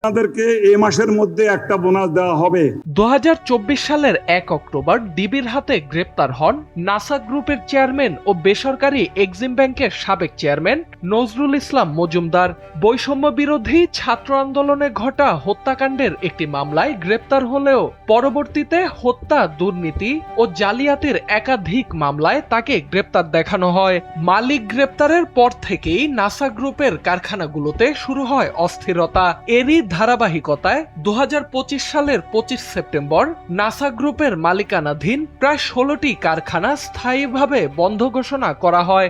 তাদেরকে এই মাসের মধ্যে একটা বোনাস দেওয়া হবে। 2024 সালের 1 অক্টোবর ডিবির হাতে গ্রেপ্তার হন নাসা গ্রুপের চেয়ারম্যান ও বেসরকারি এক্সিম ব্যাংকের সাবেক চেয়ারম্যান নজরুল ইসলাম মজুমদার। বৈষম্য বিরোধী ছাত্র আন্দোলনে ঘটা হত্যাকাণ্ডের একটি মামলায় গ্রেপ্তার হলেও পরবর্তীতে হত্যা, দুর্নীতি ও জালিয়াতির একাধিক মামলায় তাকে গ্রেপ্তার দেখানো হয়। মালিক গ্রেপ্তারের পর থেকেই নাসা গ্রুপের কারখানাগুলোতে শুরু হয় অস্থিরতা। এরই ধারাবাহিকতায় 2025 সালের 25 সেপ্টেম্বর নাসা গ্রুপের মালিকানাধীন প্রায় 16টি কারখানা স্থায়ীভাবে বন্ধ ঘোষণা করা হয়।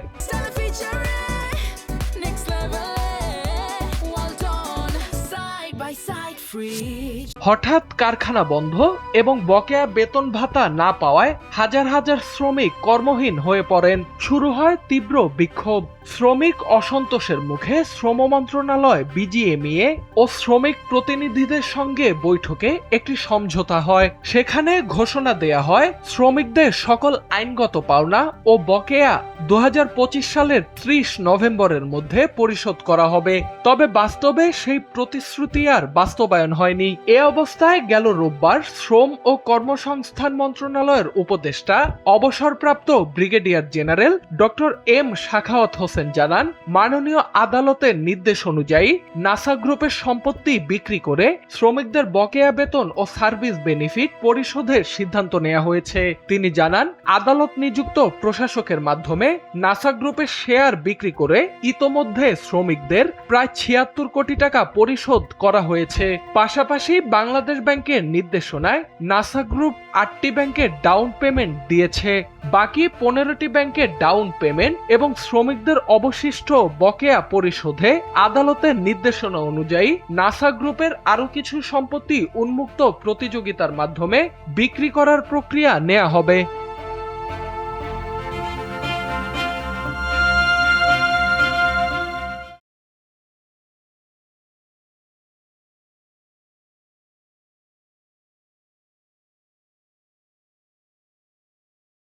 হঠাৎ কারখানা বন্ধ এবং বকেয়া বেতন ভাতা না পাওয়ায় হাজার হাজার শ্রমিক কর্মহীন হয়ে পড়েন। শুরু হয় তীব্র বিক্ষোভ। শ্রমিক অসন্তোষের মুখে শ্রম মন্ত্রণালয়, বিজিএমইএ ও শ্রমিক প্রতিনিধিদের সঙ্গে বৈঠকে একটি সমঝোতা হয়। সেখানে ঘোষণা দেয়া হয় শ্রমিকদের সকল আইনগত পাওনা ও বকেয়া 2025 সালের 30 নভেম্বরের মধ্যে পরিশোধ করা হবে। তবে বাস্তবে সেই প্রতিশ্রুতি আর বাস্তবায়ন হয়নি। এ অবস্থায় গেল রোববার শ্রম ও কর্মসংস্থান মন্ত্রণালয়ের উপদেষ্টা অবসরপ্রাপ্ত brigadier general doctor M Shakhawat Hossain জানান, মাননীয় আদালতের নির্দেশ অনুযায়ী নাসা গ্রুপের সম্পত্তি বিক্রি করে শ্রমিকদের বকেয়া বেতন ও সার্ভিস বেনিফিট পরিশোধের সিদ্ধান্ত নেওয়া হয়েছে। তিনি জানান, আদালত নিযুক্ত প্রশাসকের মাধ্যমে নাসা গ্রুপের শেয়ার বিক্রি করে ইতোমধ্যে শ্রমিকদের প্রায় 76 কোটি টাকা পরিশোধ করা হয়েছে। পাশাপাশি বাংলাদেশ ব্যাংকের নির্দেশনায় নাসা গ্রুপ 8টি ব্যাংকের ডাউন পেমেন্ট দিয়েছে। বাকি 15টি ব্যাংকের ডাউন পেমেন্ট এবং শ্রমিকদের অবশিষ্ট বকেয়া পরিশোধে আদালতের নির্দেশনা অনুযায়ী নাসা গ্রুপের আরও কিছু সম্পত্তি উন্মুক্ত প্রতিযোগিতার মাধ্যমে বিক্রি করার প্রক্রিয়া নেওয়া হবে।